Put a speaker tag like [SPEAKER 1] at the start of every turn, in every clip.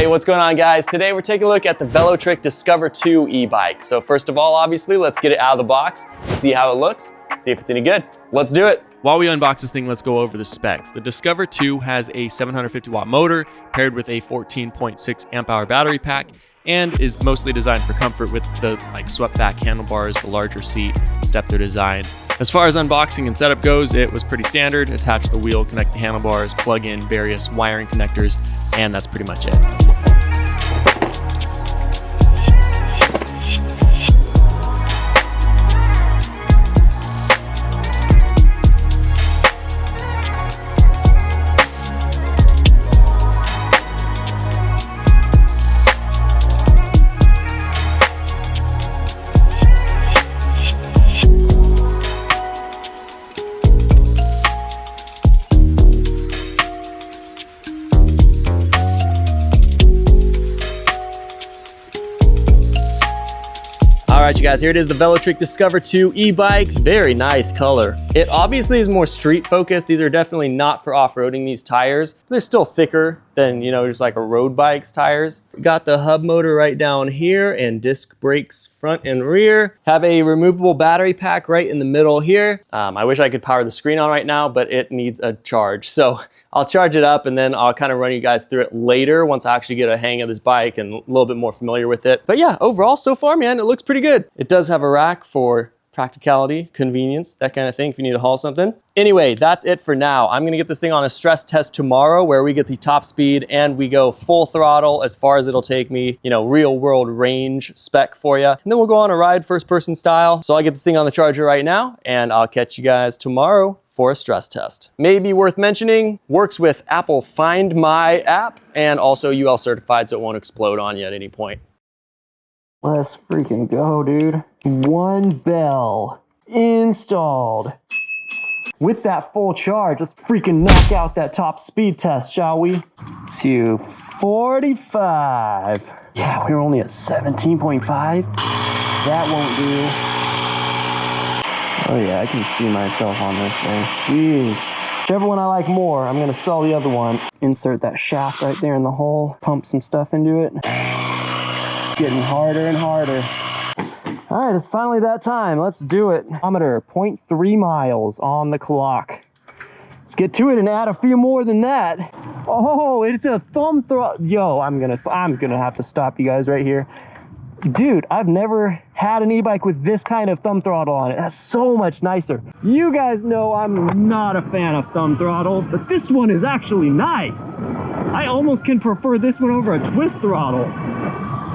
[SPEAKER 1] Hey, what's going on, guys? Today we're taking a look at the Velotric Discover 2 e-bike. So first of all, obviously, let's get it out of the box, see how it looks, see if it's any good. Let's do it.
[SPEAKER 2] While we unbox this thing, let's go over the specs. The Discover 2 has a 750 watt motor paired with a 14.6 amp hour battery pack and is mostly designed for comfort with the swept back handlebars, the larger seat, step-through design. As far as unboxing and setup goes, it was pretty standard. Attach the wheel, connect the handlebars, plug in various wiring connectors, and that's pretty much it.
[SPEAKER 1] All right, you guys, here it is, the Velotric Discover 2 e-bike. Very nice color. It obviously is more street focused. These are definitely not for off-roading, these tires. They're still thicker than, just like a road bike's tires. Got the hub motor right down here and disc brakes front and rear. Have a removable battery pack right in the middle here. I wish I could power the screen on right now, but it needs a charge. So I'll charge it up and then I'll kind of run you guys through it later once I actually get a hang of this bike and a little bit more familiar with it. But yeah, overall so far, man, it looks pretty good. It does have a rack for practicality, convenience, that kind of thing if you need to haul something. Anyway, that's it for now. I'm gonna get this thing on a stress test tomorrow where we get the top speed and we go full throttle as far as it'll take me, real world range spec for you. And then we'll go on a ride first person style. So I'll get this thing on the charger right now and I'll catch you guys tomorrow for a stress test. Maybe worth mentioning, works with Apple Find My app and also UL certified so it won't explode on you at any point.
[SPEAKER 3] Let's freaking go, dude. One bell installed. With that full charge, let's freaking knock out that top speed test, shall we? 245. Yeah, we were only at 17.5. That won't do. Oh yeah, I can see myself on this thing. Sheesh. Whichever one I like more, I'm gonna sell the other one. Insert that shaft right there in the hole. Pump some stuff into it. Getting harder and harder. All right, it's finally that time. Let's do it. Kilometer, 0.3 miles on the clock. Let's get to it and add a few more than that. Oh, it's a thumb throttle. Yo, I'm gonna have to stop you guys right here. Dude, I've never had an e-bike with this kind of thumb throttle on it. That's so much nicer. You guys know I'm not a fan of thumb throttles, but this one is actually nice. I almost can prefer this one over a twist throttle.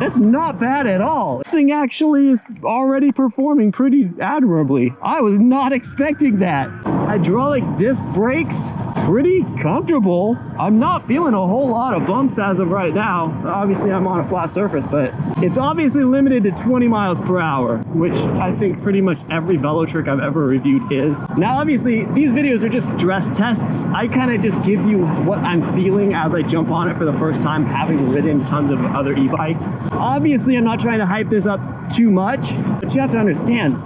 [SPEAKER 3] That's not bad at all. This thing actually is already performing pretty admirably. I was not expecting that. Hydraulic disc brakes, pretty comfortable. I'm not feeling a whole lot of bumps as of right now. Obviously I'm on a flat surface, but it's obviously limited to 20 miles per hour, which I think pretty much every Velotric I've ever reviewed is. Now obviously these videos are just stress tests. I kind of just give you what I'm feeling as I jump on it for the first time, having ridden tons of other e-bikes. Obviously I'm not trying to hype this up too much, but you have to understand,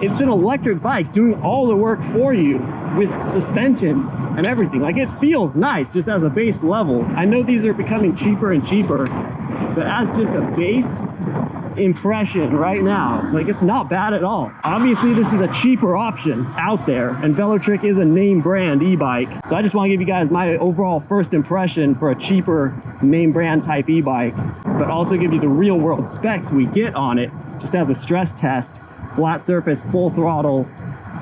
[SPEAKER 3] it's an electric bike doing all the work for you with suspension and everything. Like, it feels nice just as a base level. I know these are becoming cheaper and cheaper, but as just a base impression right now, like, it's not bad at all. Obviously this is a cheaper option out there, and Velotric is a name brand e-bike, so I just want to give you guys my overall first impression for a cheaper name brand type e-bike, but also give you the real world specs we get on it just as a stress test. Flat surface, full throttle,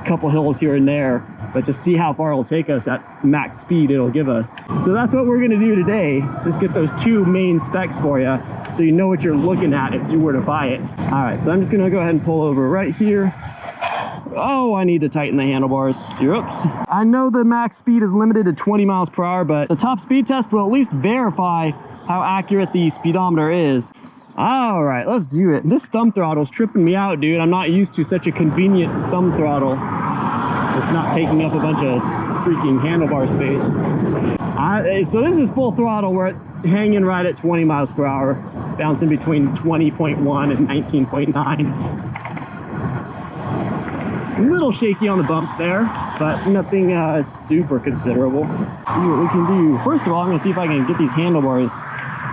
[SPEAKER 3] couple hills here and there, but just see how far it'll take us at max speed it'll give us. So that's what we're gonna do today. Just get those two main specs for you so you know what you're looking at if you were to buy it. All right, so I'm just gonna go ahead and pull over right here. Oh, I need to tighten the handlebars. Oops. I know the max speed is limited to 20 miles per hour, but the top speed test will at least verify how accurate the speedometer is. All right, let's do it. This thumb throttle's tripping me out, dude. I'm not used to such a convenient thumb throttle. It's not taking up a bunch of freaking handlebar space. So this is full throttle. We're hanging right at 20 miles per hour, bouncing between 20.1 and 19.9. A little shaky on the bumps there, but nothing super considerable. See what we can do. First of all, I'm gonna see if I can get these handlebars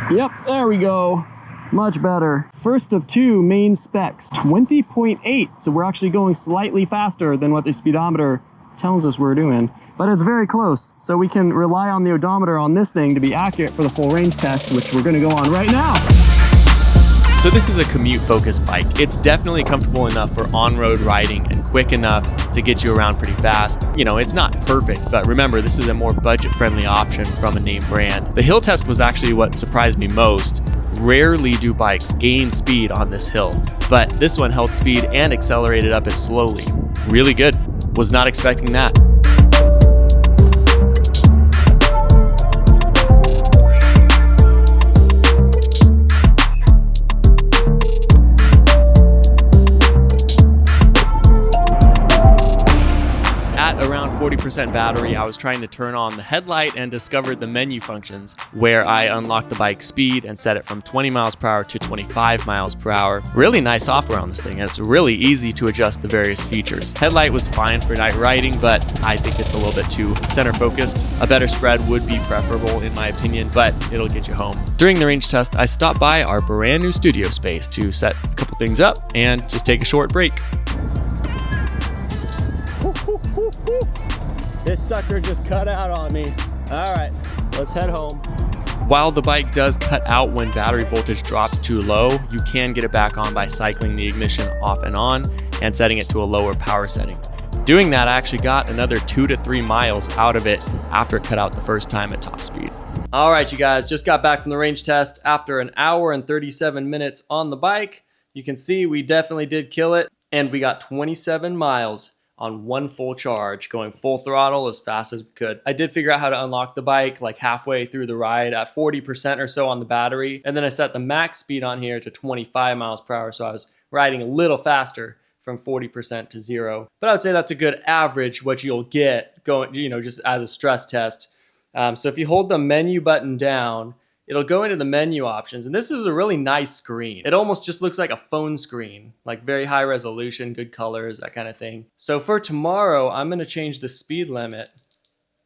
[SPEAKER 3] Yep, there we go. Much better. First of two main specs, 20.8. So we're actually going slightly faster than what the speedometer tells us we're doing, but it's very close. So we can rely on the odometer on this thing to be accurate for the full range test, which we're gonna go on right now.
[SPEAKER 2] So this is a commute-focused bike. It's definitely comfortable enough for on-road riding and quick enough to get you around pretty fast. You know, it's not perfect, but remember, this is a more budget-friendly option from a name brand. The hill test was actually what surprised me most. Rarely do bikes gain speed on this hill, but this one held speed and accelerated up it slowly. Really good. Was not expecting that. At around 40% battery, I was trying to turn on the headlight and discovered the menu functions where I unlocked the bike's speed and set it from 20 miles per hour to 25 miles per hour. Really nice software on this thing, and it's really easy to adjust the various features. Headlight was fine for night riding, but I think it's a little bit too center focused. A better spread would be preferable in my opinion, but it'll get you home. During the range test, I stopped by our brand new studio space to set a couple things up and just take a short break.
[SPEAKER 1] This sucker just cut out on me. All right, let's head home.
[SPEAKER 2] While the bike does cut out when battery voltage drops too low, you can get it back on by cycling the ignition off and on and setting it to a lower power setting. Doing that, I actually got another 2 to 3 miles out of it after it cut out the first time at top speed.
[SPEAKER 1] All right, you guys, just got back from the range test after an hour and 37 minutes on the bike. You can see we definitely did kill it, and we got 27 miles on one full charge, going full throttle as fast as we could. I did figure out how to unlock the bike like halfway through the ride at 40% or so on the battery. And then I set the max speed on here to 25 miles per hour. So I was riding a little faster from 40% to 0. But I would say that's a good average, what you'll get going, you know, just as a stress test. So if you hold the menu button down, it'll go into the menu options, and this is a really nice screen. It almost just looks like a phone screen, like very high resolution, good colors, that kind of thing. So for tomorrow, I'm gonna change the speed limit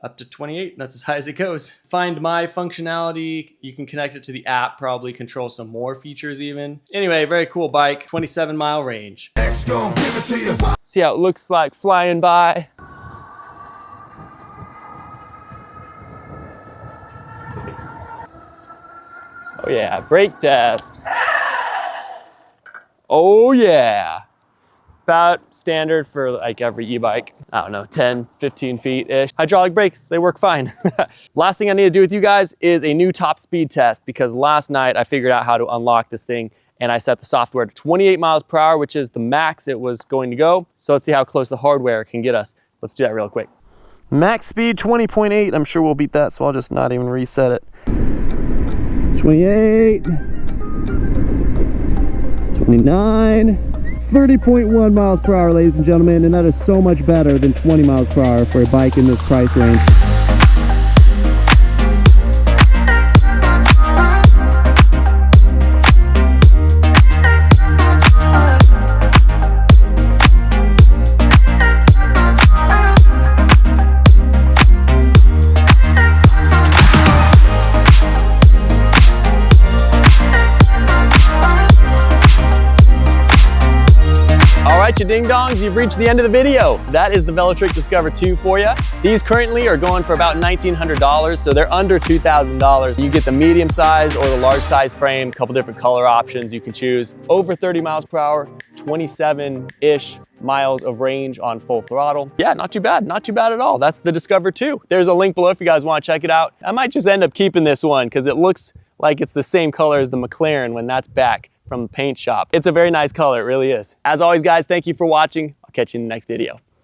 [SPEAKER 1] up to 28, that's as high as it goes. Find My functionality, you can connect it to the app, probably control some more features even. Anyway, very cool bike, 27-mile range. See how it looks like flying by. Oh yeah, brake test. Oh yeah. About standard for like every e-bike. I don't know, 10, 15 feet-ish. Hydraulic brakes, they work fine. Last thing I need to do with you guys is a new top speed test, because last night I figured out how to unlock this thing and I set the software to 28 miles per hour, which is the max it was going to go. So let's see how close the hardware can get us. Let's do that real quick. Max speed 20.8, I'm sure we'll beat that, so I'll just not even reset it. 28, 29, 30.1 miles per hour, ladies and gentlemen, and that is so much better than 20 miles per hour for a bike in this price range. You ding dongs, you've reached the end of the video. That is the Velotric Discover 2 for you. These currently are going for about $1,900, so they're under $2,000. You get the medium size or the large size frame, a couple different color options you can choose. Over 30 miles per hour, 27-ish miles of range on full throttle. Yeah, not too bad at all. That's the Discover 2. There's a link below if you guys want to check it out. I might just end up keeping this one because it looks like it's the same color as the Mclaren when that's back from the paint shop. It's a very nice color, it really is. As always, guys, thank you for watching. I'll catch you in the next video.